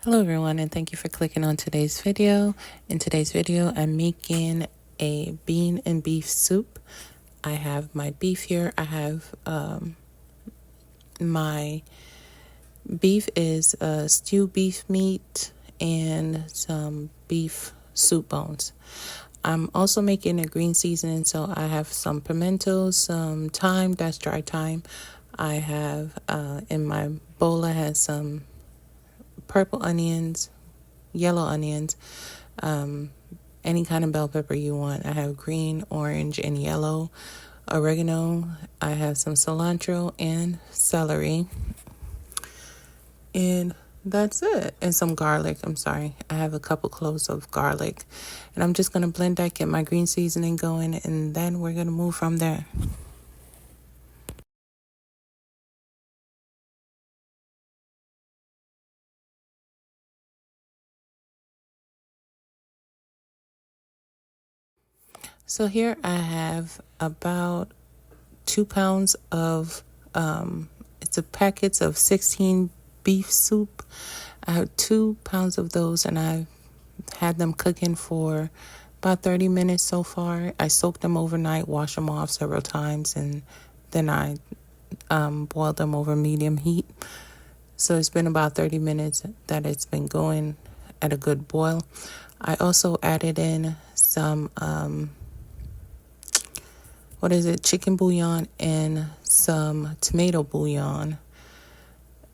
Hello everyone, and thank you for clicking on today's video. In today's video, I'm making a bean and beef soup. I have my beef here. I have my beef is stewed beef meat and some beef soup bones. I'm also making a green seasoning, so I have some pimentos, some thyme, that's dry thyme. I have in my bowl, I have some purple onions, yellow onions, any kind of bell pepper you want. I have green, orange, and yellow oregano. I have some cilantro and celery. And that's it. And some garlic. I'm sorry. I have a couple cloves of garlic. And I'm just going to blend that, get my green seasoning going, and then we're going to move from there. So here I have about 2 pounds of, it's a packets of 16 beef soup. I have 2 pounds of those, and I've had them cooking for about 30 minutes so far. I soaked them overnight, washed them off several times, and then I boiled them over medium heat. So it's been about 30 minutes that it's been going at a good boil. I also added in some chicken bouillon and some tomato bouillon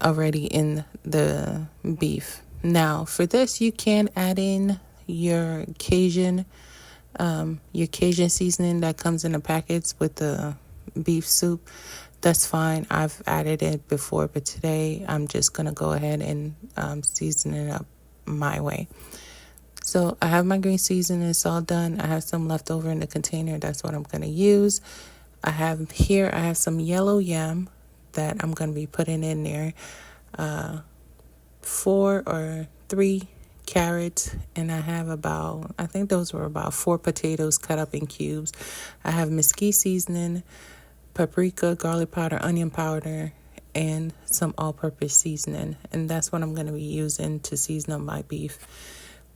already in the beef. Now for this, you can add in your Cajun seasoning that comes in the packets with the beef soup. That's fine. I've added it before, but today I'm just gonna go ahead and season it up my way. So I have my green seasoning, it's all done. I have some left over in the container. That's what I'm going to use. I have some yellow yam that I'm going to be putting in there. 4 or 3 carrots, and I think those were about 4 potatoes cut up in cubes. I have mesquite seasoning, paprika, garlic powder, onion powder, and some all-purpose seasoning. And that's what I'm going to be using to season up my beef.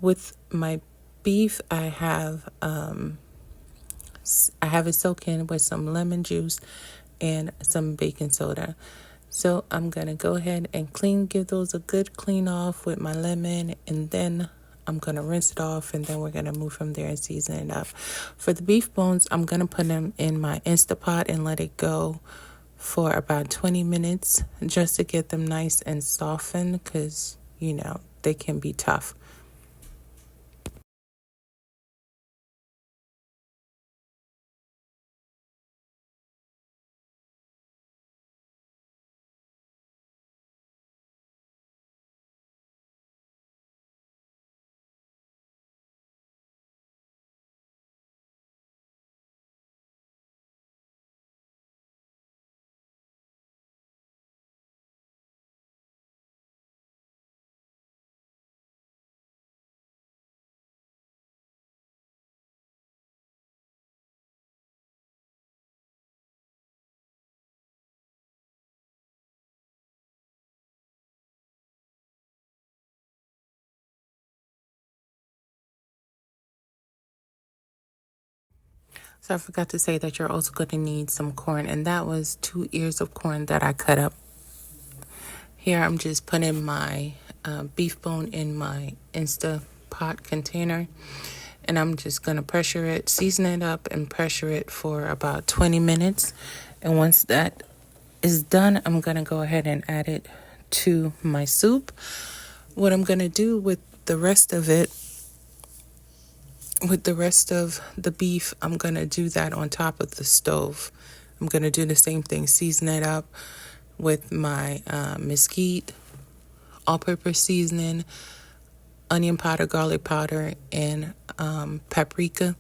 With my beef, I have it soaked in with some lemon juice and some baking soda. So I'm going to go ahead and give those a good clean off with my lemon, and then I'm going to rinse it off, and then we're going to move from there and season it up. For the beef bones, I'm going to put them in my Instapot and let it go for about 20 minutes just to get them nice and softened, because, they can be tough. So I forgot to say that you're also going to need some corn, and that was 2 ears of corn that I cut up. Here I'm just putting my beef bone in my Instapot container, and I'm just going to pressure it, season it up, and pressure it for about 20 minutes. And once that is done, I'm going to go ahead and add it to my soup. What I'm going to do with the rest of the beef, I'm going to do that on top of the stove. I'm going to do the same thing, season it up with my mesquite, all-purpose seasoning, onion powder, garlic powder, and paprika,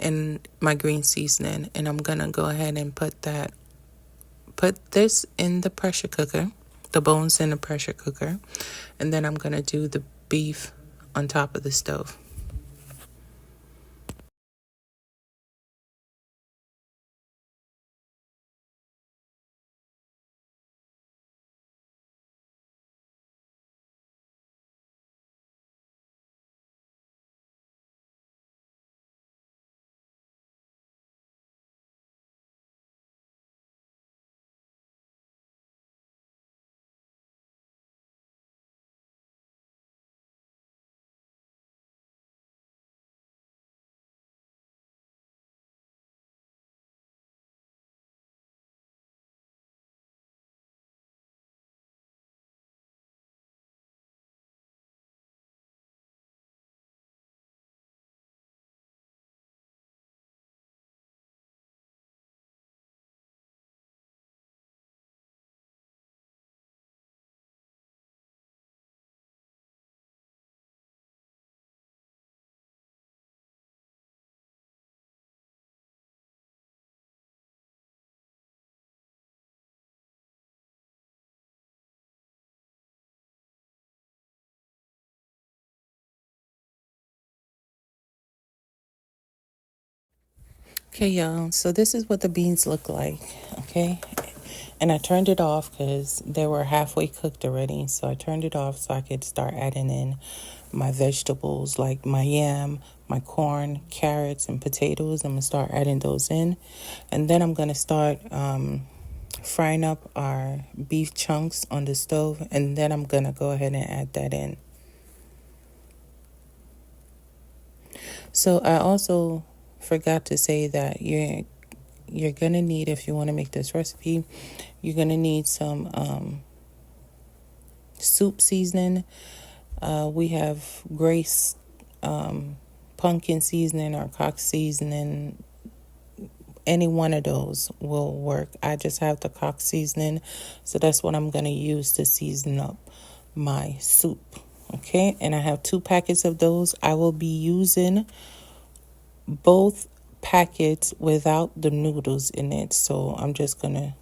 and my green seasoning. And I'm going to go ahead and put this in the pressure cooker, the bones in the pressure cooker, and then I'm going to do the beef on top of the stove. Okay, y'all. So this is what the beans look like. Okay. And I turned it off because they were halfway cooked already. So I turned it off so I could start adding in my vegetables like my yam, my corn, carrots, and potatoes. I'm going to start adding those in. And then I'm going to start frying up our beef chunks on the stove. And then I'm going to go ahead and add that in. So I also forgot to say that you're gonna need, if you want to make this recipe, you're gonna need some soup seasoning. We have Grace pumpkin seasoning or cock seasoning. Any one of those will work. I just have the cock seasoning, so that's what I'm gonna use to season up my soup. Okay, and I have 2 packets of those. I will be using both packets without the noodles in it, so I'm just gonna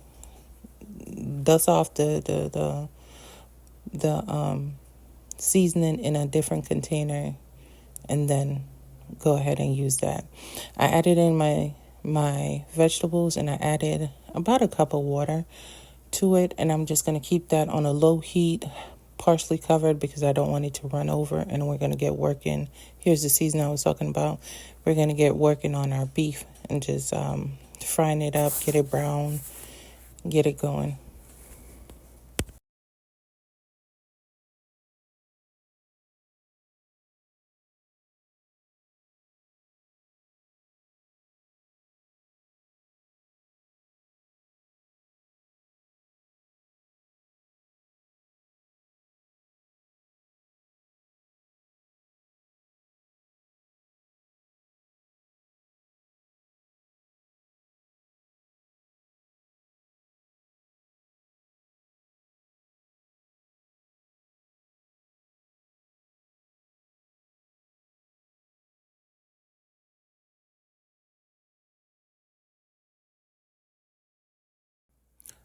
dust off the seasoning in a different container and then go ahead and use that. I added in my vegetables and I added about a cup of water to it, and I'm just going to keep that on a low heat, partially covered because I don't want it to run over. And we're going to get working. Here's the seasoning I was talking about. We're going to get working on our beef and just frying it up, get it brown, get it going.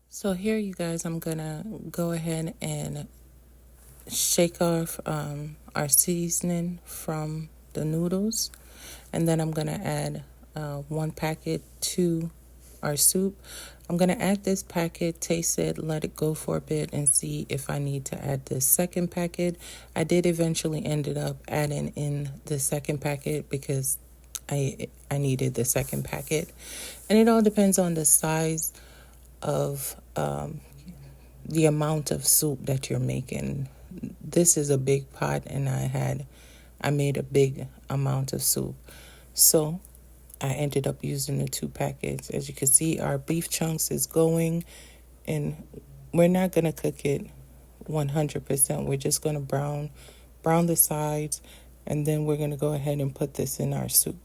So here, you guys, I'm going to go ahead and shake off our seasoning from the noodles, and then I'm going to add 1 packet to our soup. I'm going to add this packet, taste it, let it go for a bit, and see if I need to add the second packet. I did eventually ended up adding in the second packet because I needed the second packet, and it all depends on the size of the amount of soup that you're making. This is a big pot, and I made a big amount of soup, so I ended up using the 2 packets. As you can see, our beef chunks is going, and we're not gonna cook it 100%. We're just gonna brown the sides, and then we're gonna go ahead and put this in our soup.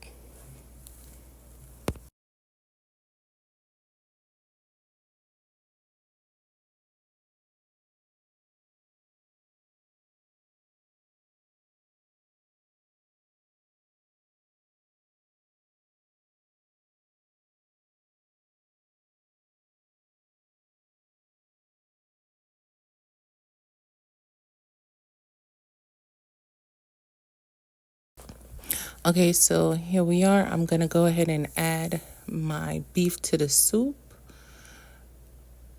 Okay, so here we are. I'm gonna go ahead and add my beef to the soup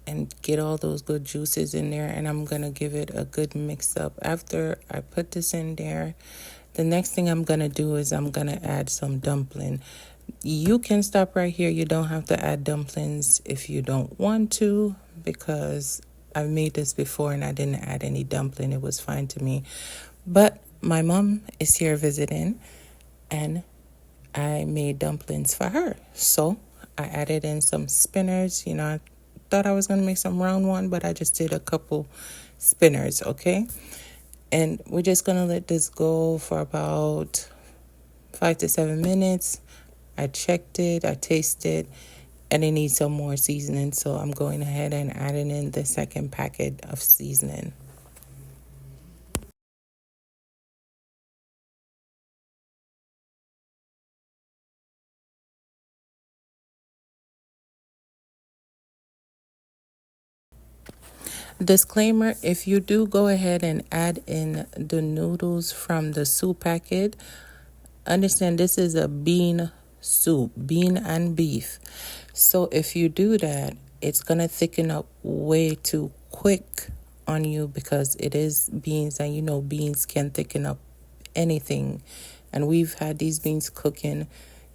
and get all those good juices in there, and I'm gonna give it a good mix up. After I put this in there, the next thing I'm gonna do is I'm gonna add some dumpling. You can stop right here. You don't have to add dumplings if you don't want to, because I've made this before and I didn't add any dumpling. It was fine to me. But my mom is here visiting, and I made dumplings for her. So I added in some spinners. I thought I was going to make some round one, but I just did a couple spinners, okay? And we're just going to let this go for about 5 to 7 minutes. I checked it, I tasted, and it needs some more seasoning. So I'm going ahead and adding in the second packet of seasoning. Disclaimer, if you do go ahead and add in the noodles from the soup packet, understand this is a bean soup, bean and beef. So if you do that, it's going to thicken up way too quick on you because it is beans, and you know beans can thicken up anything. And we've had these beans cooking,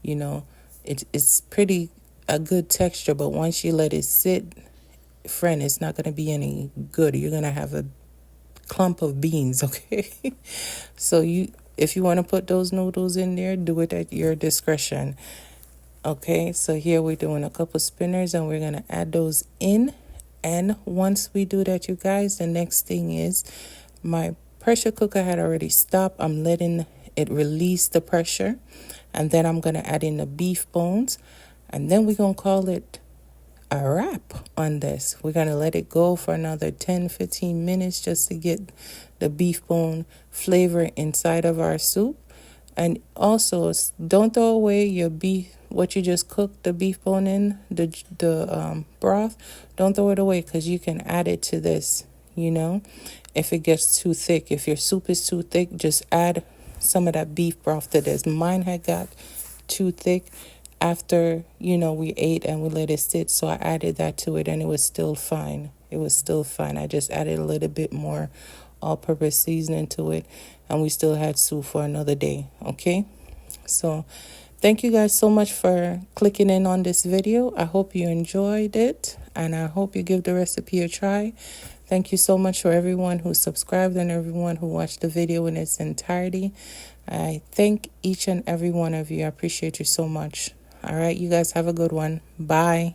you know, it's pretty a good texture, but once you let it sit, friend, it's not going to be any good. You're going to have a clump of beans, okay? So if you want to put those noodles in there, do it at your discretion. Okay, so here we're doing a couple spinners and we're going to add those in. And once we do that, you guys, the next thing is my pressure cooker had already stopped. I'm letting it release the pressure. And then I'm going to add in the beef bones. And then we're going to call it a wrap on this. We're going to let it go for another 10-15 minutes just to get the beef bone flavor inside of our soup. And also, don't throw away your beef, what you just cooked the beef bone in, the broth. Don't throw it away because you can add it to this, you know, if it gets too thick. If your soup is too thick, just add some of that beef broth to this. Mine had got too thick after, you know, we ate and we let it sit. So I added that to it and it was still fine. It was still fine. I just added a little bit more all-purpose seasoning to it, and we still had soup for another day. Okay, so thank you guys so much for clicking in on this video. I hope you enjoyed it, and I hope you give the recipe a try. Thank you so much for everyone who subscribed and everyone who watched the video in its entirety. I thank each and every one of you. I appreciate you so much. All right, you guys have a good one. Bye.